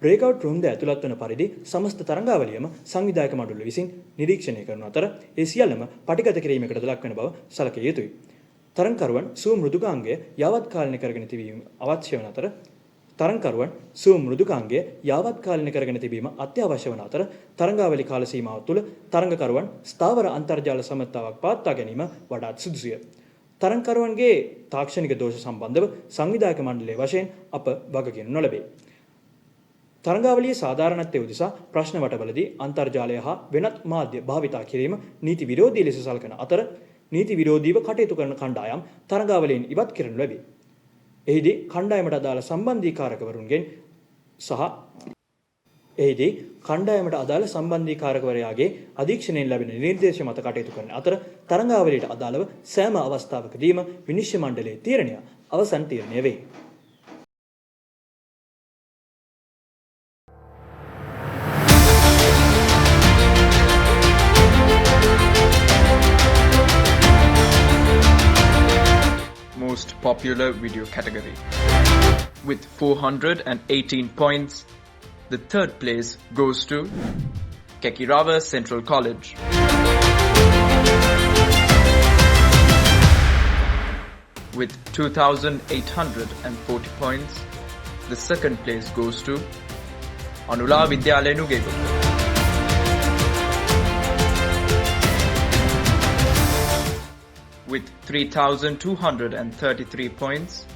B: බ්‍රේක්අවුට් රූම් ද ඇතුළත් වන පරිදි සමස්ත තරඟාවලියම සංවිධායක මඩුල්ල විසින් නිරීක්ෂණය කරන අතර ඒ සියල්ලම පටිගත කිරීමකට ලක්වන බව සැලකිය යුතුයි. තරඟකරුවන් සූ මෘදුකාංගය යාවත් කාලීන කරගෙන තිබීම අවශ්‍ය වන අතර අත්‍යවශ්‍ය වන අතර තරඟාවලි කාල සීමාව තුළ තරඟකරුවන් ස්ථාවර අන්තර්ජාල සමත්තාවක් පවත්වා ගැනීම වඩාත් සුදුසුය. තරඟකරුවන්ගේ තාක්ෂණික දෝෂ සම්බන්ධව සංවිධායක මණ්ඩලයේ වශයෙන් අප වගකීම් නොලැබේ. තරඟාවලියේ සාධාරණත්වය උදෙසා ප්‍රශ්න වටවලදී අන්තර්ජාලය හා වෙනත් මාධ්‍ය භාවිතා කිරීම නීති විරෝධී ලෙස සලකන අතර නීති විරෝධීව කටයුතු කරන කණ්ඩායම් තරඟාවලියෙන් ඉවත් කරනු ලැබේ. එහිදී කණ්ඩායමට අදාළ සම්බන්ධීකාරකවරයාගේ අධීක්ෂණයෙන් ලැබෙන නිර්දේශ මත කටයුතු කරන අතර තරඟාවලියට අදාළව සෑම අවස්ථාවකදීම විනිශ්චය මණ්ඩලයේ තීරණය අවසන් තීරණය වේ.
I: Most popular video category. With 418 points, the third place goes to Keshawa Central College. With 2,840 points, the second place goes to Aeronautical. With 3,233 points,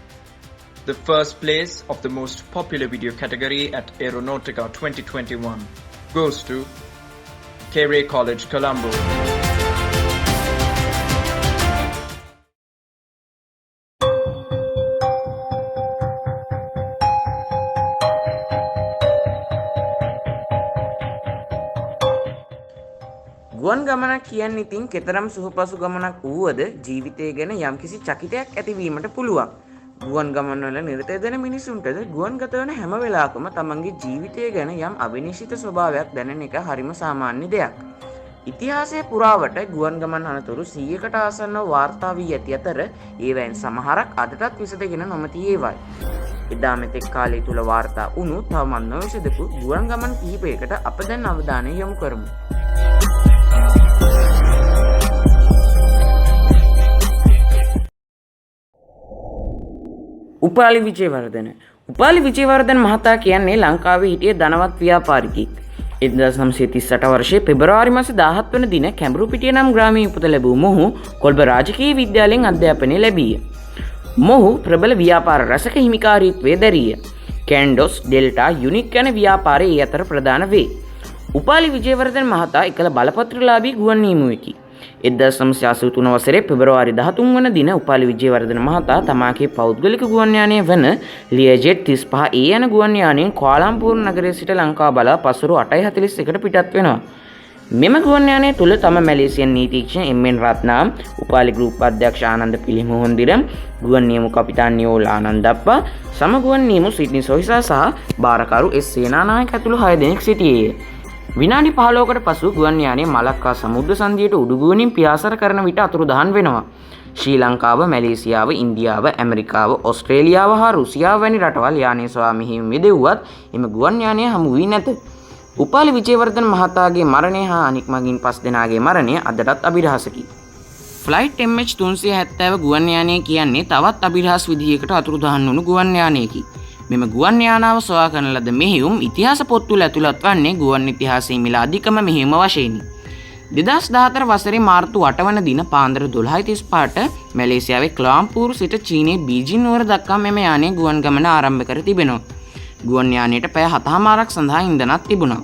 I: the first place of the most popular video category at Aeronautica 2021 goes to Keshawa College, Colombo.
J: ගුවන් ගමනක් කියන්නේ ඉතින් කෙතරම් සුවපසු ගමනක් වුවද ජීවිතය ගැන යම්කිසි චකිතයක් ඇතිවීමට පුළුවන්. ගුවන් ගමන්වල නිරත වෙන මිනිසුන්ටද ගුවන් ගත වන හැම වෙලාවකම තමන්ගේ ජීවිතය ගැන යම් අවිනිශ්චිත ස්වභාවයක් දැනෙන එක හරිම සාමාන්‍ය දෙයක්. ඉතිහාසයේ පුරාවට ගුවන් ගමන් අනතුරු 100කට ආසන්නව වාර්තා වී ඇති අතර ඒවයින් සමහරක් අදටත් විසඳගෙන නොමැති ඒවායි. එදා මෙතෙක් කාලය තුල වාර්තා වුණු තවමත් නොවිසඳපු ගුවන් ගමන් කිහිපයකට අප දැන් අවධානය යොමු කරමු. උපාලි විජේවර්ධන මහතා කියන්නේ ලංකාවේ හිටිය ධනවත් ව්‍යාපාරිකයෙක්. 1938 වර්ෂයේ පෙබරවාරි මාස 17 වන දින කැඹුරුපිටිය නම් ග්‍රාමයේ උපත ලැබූ මොහු කොළඹ රාජකීය විද්‍යාලයෙන් අධ්‍යාපනය ලැබීය. මොහු ප්‍රබල ව්‍යාපාර රසක හිමිකාරීත්වයේ දැරීය. කැන්ඩොස්, ඩෙල්ටා, යුනික් යන ව්‍යාපාරයේ අතර ප්‍රධාන වේ. උපාලි විජේවර්ධන මහතා එකල බලපත්‍රලාභී ගුවන් නියමුවෙකි. 1983 වසරේ පෙබරවාරි 13 වන දින උපාලි විජේවර්ධන මහතා තමාගේ පෞද්ගලික ගුවන් යානය වන ලියජෙට් 35A යන ගුවන් යානයෙන් කුලාලම්පූර් නගරයේ සිට ලංකාව බලා පසුරු 8:41ට පිටත් වෙනවා. මෙම ගුවන් යානය තුල තම මැලේසියන් නීතිඥ එම්.එන්. රත්නා, උපාලි ගෲප් අධ්‍යක්ෂ ආනන්ද පිළිමොහොන්දිර, ගුවන් නියමු කපිතාන් නියෝල් ආනන්දප්පා, සම ගුවන් නියමු සිඩ්නි සොයිසා සහ බාරකරු එස් සේනානායක ඇතුළු 6 දෙනෙක් සිටියේය. විනාඩි 15කට පසු ගුවන් යානය මලක්කා සමුද්‍ර සංධියට උඩුගුවනින් පියාසර කරන විට අතුරුදහන් වෙනවා. ශ්‍රී ලංකාව, මැලේසියාව, ඉන්දියාව, ඇමරිකාව, ඕස්ට්‍රේලියාව හා රුසියාව වැනි රටවල් යානය සොයා මෙහිම යෙදුවත් එම ගුවන් යානය හමු වී නැත. උපාලි විජේවර්ධන මහතාගේ මරණය හා අනික් මගින් 5 දෙනාගේ මරණය අදටත් අභිරහසකි. ෆ්ලයිට් MH370 ගුවන් යානය කියන්නේ තවත් අභිරහස් විදිහකට අතුරුදහන් වුණු ගුවන් යානයකි. මෙම ගුවන් යානාව සොයා කරන ලද මෙහෙයුම් ඉතිහාස පොත්වල ඇතුළත් වන්නේ ගුවන් ඉතිහාසයේ මිල අධිකම මෙහෙයුම වශයෙනි. 2014 වසරේ මාර්තු 8 වන දින පාන්දර 12:35ට මැලේසියාවේ කුලාලම්පූර් සිට චීනයේ බීජිං නුවර දක්වා මෙම යානය ගුවන් ගමන ආරම්භ කර තිබෙනවා. ගුවන් යානයට පැය 7:00මාරක් සඳහා ඉන්ධනක් තිබුණා.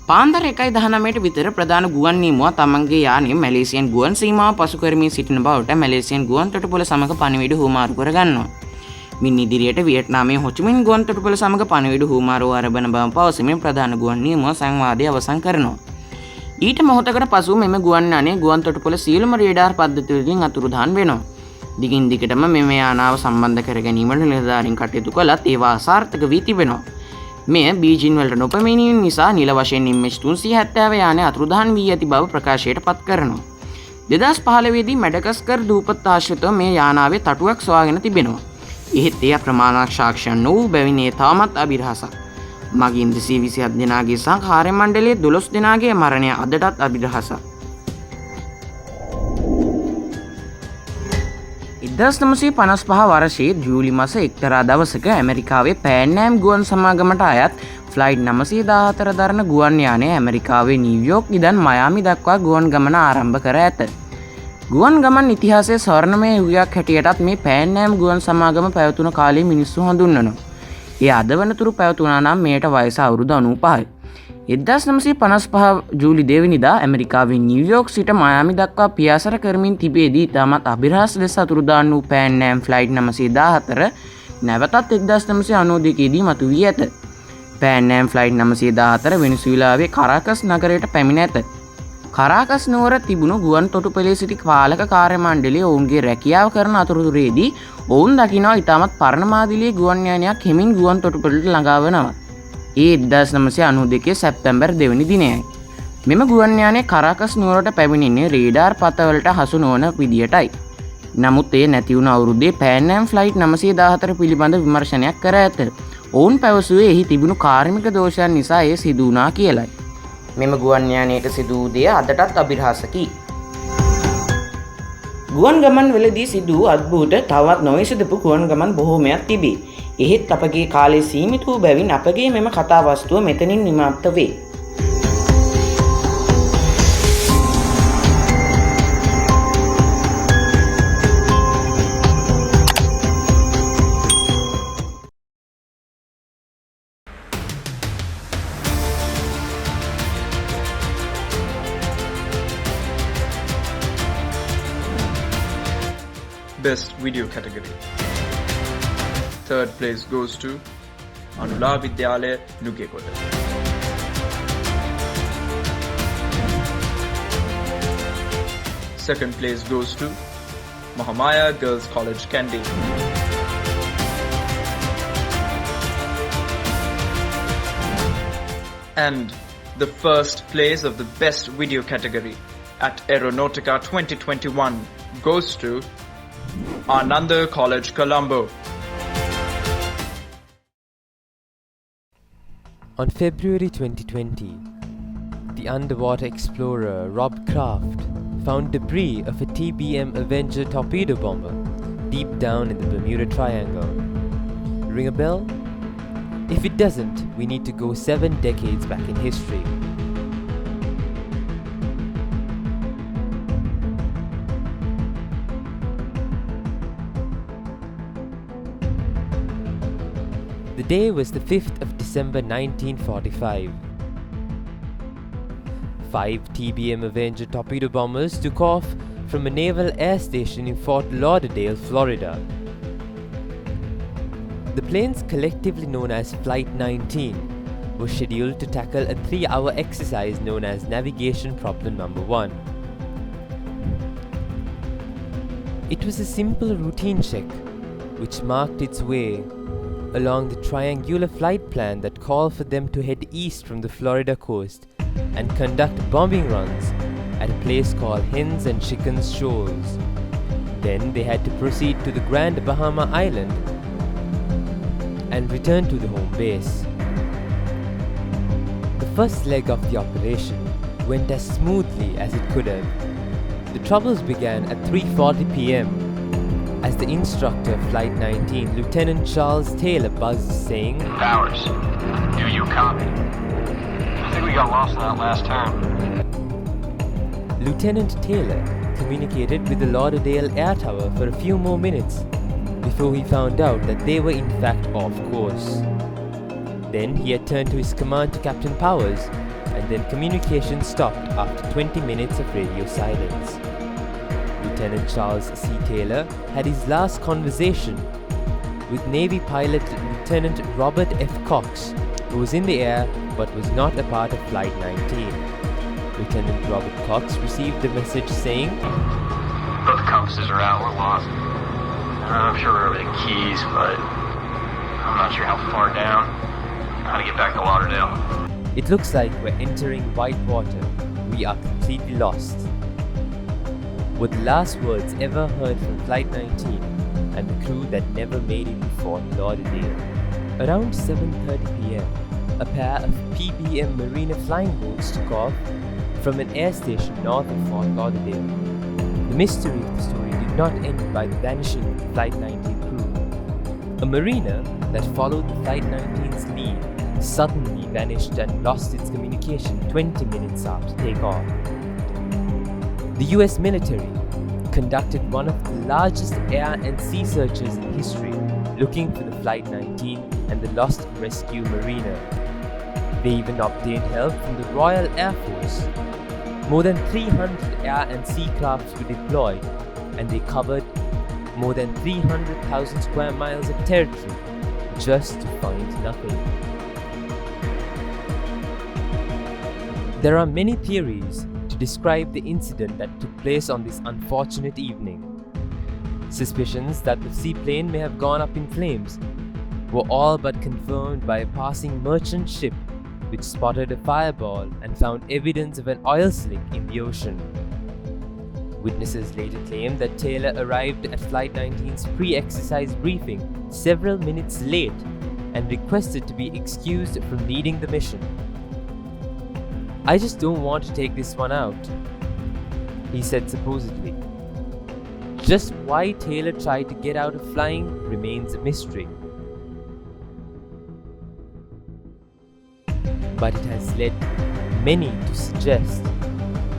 J: පාන්දර 1:19ට විතර ප්‍රධාන ගුවන් නියමුවා තමන්ගේ යානය මැලේසියන් ගුවන් සීමාව පසු කරමින් සිටින බවට මැලේසියන් ගුවන් තොටුපොළ සමග පණිවිඩ හුවමාරු කරගන්නවා. මින් ඉදිරියට වියට්නාමයේ හොචිමින් ගුවන් තොටුපොළ සමග පණිවිඩ හුවමාරුව ආරම්භන බව පවසමින් ප්‍රධාන ගුවන් නියමුවා සංවාදය අවසන් කරනවා. ඊට මොහොතකට පසු මෙම ගුවන් යානය ගුවන් තොටුපොළ සියලුම රේඩාර් පද්ධතිවලින් අතුරුදහන් වෙනවා. දිගින් දිගටම මෙම යානාව සම්බන්ධ කර ගැනීමට නිලධාරීන් කටයුතු කළත් ඒවා අසාර්ථක වී තිබෙනවා. මෙය බීජින් වලට නොපැමිණීම නිසා නිල වශයෙන් MH370 යානය අතුරුදහන් වී ඇති බව ප්‍රකාශයට පත් කරනවා. 2015 දී මැඩගස්කර් දූපත් ආශ්‍රිතව මේ යානාවේ තටුවක් සොයාගෙන තිබෙනවා. එහෙත් එය ප්‍රමාණවත් සාක්ෂියන් නොවූ බැවින් එය තවමත් අභිරහසක්. මගින් 227 දෙනාගේ සහ කාර්ය මණ්ඩලයේ 12 දෙනාගේ මරණය අදටත් අභිරහසක්. 1955 වර්ෂයේ ජූලි මාස එක්තරා දවසක ඇමරිකාවේ පෑන්නෑම් ගුවන් සමාගමට අයත් ෆ්ලයිට් 914 දරන ගුවන් යානය ඇමරිකාවේ නිව්යෝක් ඉඳන් මයාමි දක්වා ගුවන් ගමන ආරම්භ කර ඇත. ගුවන් ගමන් ඉතිහාසයේ ස්වර්ණමය යුගයක් හැටියටත් මේ පෑන්නෑම් ගුවන් සමාගම පැවතුන කාලේ මිනිස්සු හඳුන්වනවා. ඒ අද වනතුරු පැවතුනා නම් මෙයට වයස අවුරුදු 95යි. 1955 ජූලි 2 වෙනිදා ඇමරිකාවේ නිව්යෝක් සිට මයාමි දක්වා පියාසර කරමින් තිබේදී ඉතාමත් අභිරහස් ලෙස අතුරුදාන් වූ පෑන්නෑම් ෆ්ලයිට් 914 නැවතත් 1992 දී මතුවී ඇත. පෑන්නෑම් ෆ්ලයිට් 914 වෙනිසුලාවේ කාරාකස් නගරයට පැමිණ ඇත. කාරාකස් නුවර තිබුණු ගුවන් තොටුපළේ සිටි පාලක කාර්ය මණ්ඩලය ඔවුන්ගේ රැකියාව කරන අතරතුරේදී ඔවුන් දකිනවා ඉතාමත් පරණ මාදිලියේ ගුවන් යානයක් හෙමින් ගුවන් තොටුපළට ළඟා වෙනවා. ඒ 1992 සැප්තැම්බර් 2 වෙනි දිනයයි. මෙම ගුවන් යානය කාරාකස් නුවරට පැමිණෙන්නේ රේඩාර් පතවලට හසු නොවන විදියටයි. නමුත් ඒ නැති වුණ අවුරුද්දේ පෑන්නෑම් ෆ්ලයිට් 914 පිළිබඳ විමර්ශනයක් කර ඇත. ඔවුන් පැවසුවේ එහි තිබුණු කාර්මික දෝෂයන් නිසා එය සිදු වුණා කියලයි. මෙම ගුවන් යානයට සිදු වූ දේ අදටත් අභිරහසකි. ගුවන් ගමන් වලදී සිදු වූ අද්භූත තවත් නොවිසඳපු ගුවන් ගමන් බොහෝමයක් තිබේ. එහෙත් අපගේ කාලය සීමිත වූ බැවින් අපගේ මෙම කතා වස්තුව මෙතනින් නිමාප්ත වේ.
I: Best Video category. Third place goes to Anula Vidyalaya Nugekoda. Second place goes to Mahamaya Girls College Kandy. And the first place of the best video category at Aeronautica 2021 goes to Ananda College Colombo.
K: On February 2020, the underwater explorer Rob Kraft found debris of a TBM Avenger torpedo bomber deep down in the Bermuda Triangle. Ring a bell? If it doesn't, we need to go 7 decades back in history. The day was the 5th of December 1945. 5 TBM Avenger torpedo bombers took off from a naval air station in Fort Lauderdale, Florida. The planes, collectively known as Flight 19, were scheduled to tackle a 3-hour exercise known as Navigation Problem Number 1. It was a simple routine check which marked its way along the triangular flight plan that called for them to head east from the Florida coast and conduct bombing runs at a place called Hens and Chickens Shoals. Then they had to proceed to the Grand Bahama Island and return to the home base. The first leg of the operation went as smoothly as it could have. The troubles began at 3:40 p.m. as the instructor of Flight 19, Lieutenant Charles Taylor, buzzed saying,
L: "Powers, do you copy? I think we got lost in that last turn."
K: Lieutenant Taylor communicated with the Lauderdale Air Tower for a few more minutes before he found out that they were in fact off course. Then he had turned to his command to Captain Powers, and then communication stopped after 20 minutes of radio silence. Lieutenant Charles C. Taylor had his last conversation with Navy pilot Lieutenant Robert F. Cox, who was in the air but was not a part of Flight 19. Lieutenant Robert Cox received a message saying,
L: Both compasses are out, we're lost. I'm sure we're over the Keys, but I'm not sure how far down, how to get back to Lauderdale.
K: "It looks like we're entering white water. We are completely lost." Were the last words ever heard from Flight 19 and the crew that never made it to Fort Lauderdale. Around 7:30 p.m., a pair of PBM Marina flying boats took off from an air station north of Fort Lauderdale. The mystery of the story did not end by the vanishing of the Flight 19 crew. A mariner that followed the Flight 19's lead suddenly vanished and lost its communication 20 minutes after takeoff. The US military conducted one of the largest air and sea searches in history, looking for the Flight 19 and the lost rescue mariner. They even obtained help from the Royal Air Force. More than 300 air and sea crafts were deployed, and they covered more than 300,000 square miles of territory just to find nothing. There are many theories to describe the incident that took place on this unfortunate evening. Suspicions that the seaplane may have gone up in flames were all but confirmed by a passing merchant ship which spotted a fireball and found evidence of an oil slick in the ocean. Witnesses later claimed that Taylor arrived at Flight 19's pre-exercise briefing several minutes late and requested to be excused from leading the mission. "I just don't want to take this one out," he said supposedly. Just why Taylor tried to get out of flying remains a mystery. But it has led many to suggest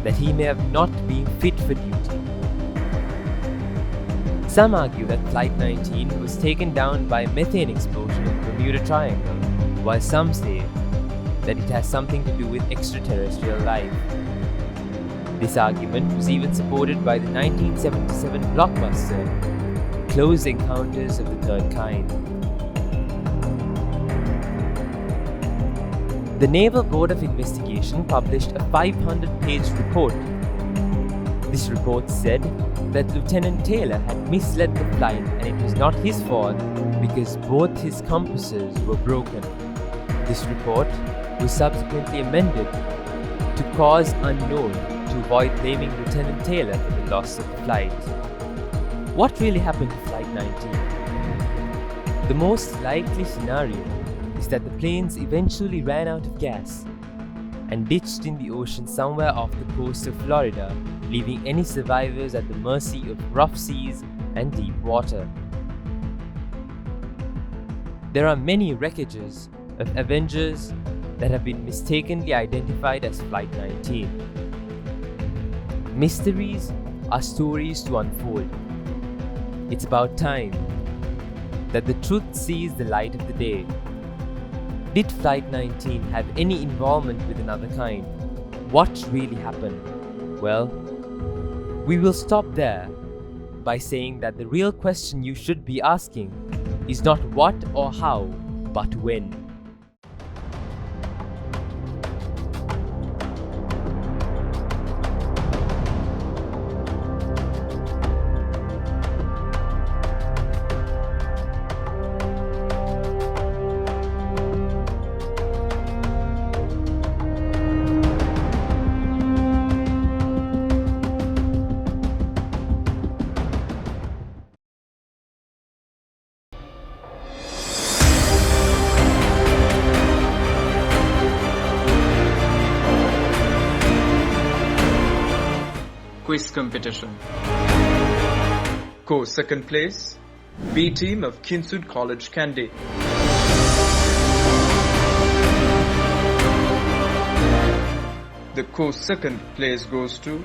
K: that he may have not been fit for duty. Some argue that Flight 19 was taken down by a methane explosion in the Bermuda Triangle, while some say that it has something to do with extraterrestrial life. This argument was even supported by the 1977 blockbuster Close Encounters of the Third Kind. The Naval Board of Investigation published a 500-page report. This report said that Lieutenant Taylor had misled the flight and it was not his fault because both his compasses were broken. This report was subsequently amended to cause unknown to avoid blaming Lieutenant Taylor for the loss of the flight. What really happened to Flight 19? The most likely scenario is that the planes eventually ran out of gas and ditched in the ocean somewhere off the coast of Florida, leaving any survivors at the mercy of rough seas and deep water. There are many wreckages of Avengers that have been mistakenly identified as Flight 19. Mysteries are stories to unfold. It's about time that the truth sees the light of the day. Did Flight 19 have any involvement with another kind? What really happened? Well, we will stop there by saying that the real question you should be asking is not what or how, but when.
I: Quiz competition. Co second place, B team of Kinsud College, Kandy. The co second place goes to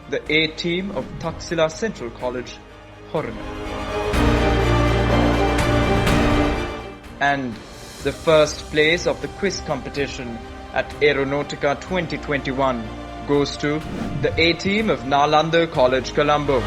I: the A team of Taxila Central College, Horn. And the first place of the quiz competition at Aeronautica 2021 goes to the A team of Nalanda College, Colombo.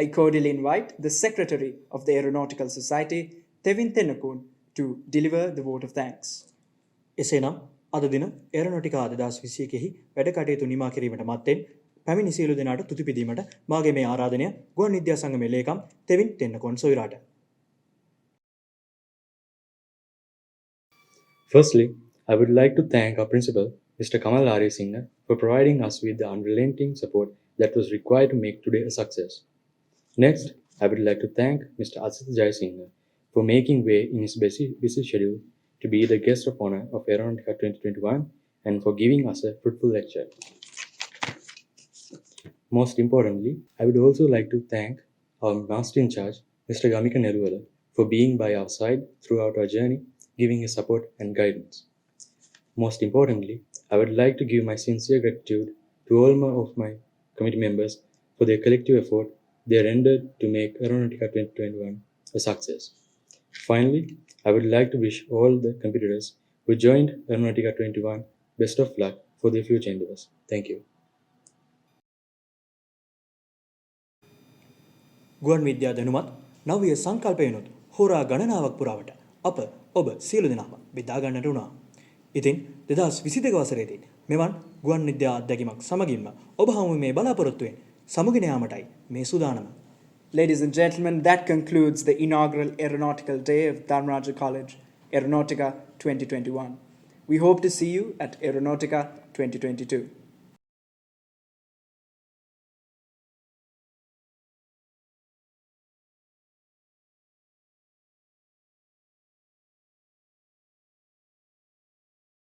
A: I cordially invite the Secretary of the Aeronautical Society, Sethum Theumika, to deliver the vote of thanks.
B: එසේනම් අද දින ඒරොනොටිකා 2021 වැඩ කටයුතු නිමා කිරීමට මත්තෙන් පැමිණි සියලු දෙනාට තුති පිදීමට මාගේ මේ ආරාධනය ගුවන් විද්‍යා සංගමේ ලේකම් තෙවින් Tennakoon සොයිරාට.
M: Firstly, I would like to thank our principal, Mr. Kamal Ari Singh, for providing us with the unrelenting support that was required to make today a success. Next, I would like to thank Mr. Asit Jai Singh for making way in his busy schedule to be the guest of honor of Aeronautica 2021 and for giving us a fruitful lecture. Most importantly, I would also like to thank our master in charge, Mr. Gamika Neruvala, for being by our side throughout our journey, giving his support and guidance. Most importantly, I would like to give my sincere gratitude to all of my committee members for their collective effort they rendered to make Aeronautica 2021 a success. Finally, I would like to wish all the competitors who joined Aeronautica 21 best of luck for their future endeavors. Thank you.
B: ගුවන් විද්‍යා දැනුමත් නවීය සංකල්පයනොත් හෝරා ගණනාවක් පුරාවට අප ඔබ සියලු දෙනාම බෙදා ගන්නට වුණා. ඉතින් 2022 වසරේදී මෙවන් ගුවන් විද්‍යා අත්දැකීමක් සමගින්ම ඔබ හමු මේ බලාපොරොත්තුවෙන් සමුගෙන යාමටයි මේ සූදානම.
A: Ladies and gentlemen, that concludes the inaugural Aeronautical Day of Dharmaraja College, Aeronautica 2021. We hope to see you at Aeronautica 2022.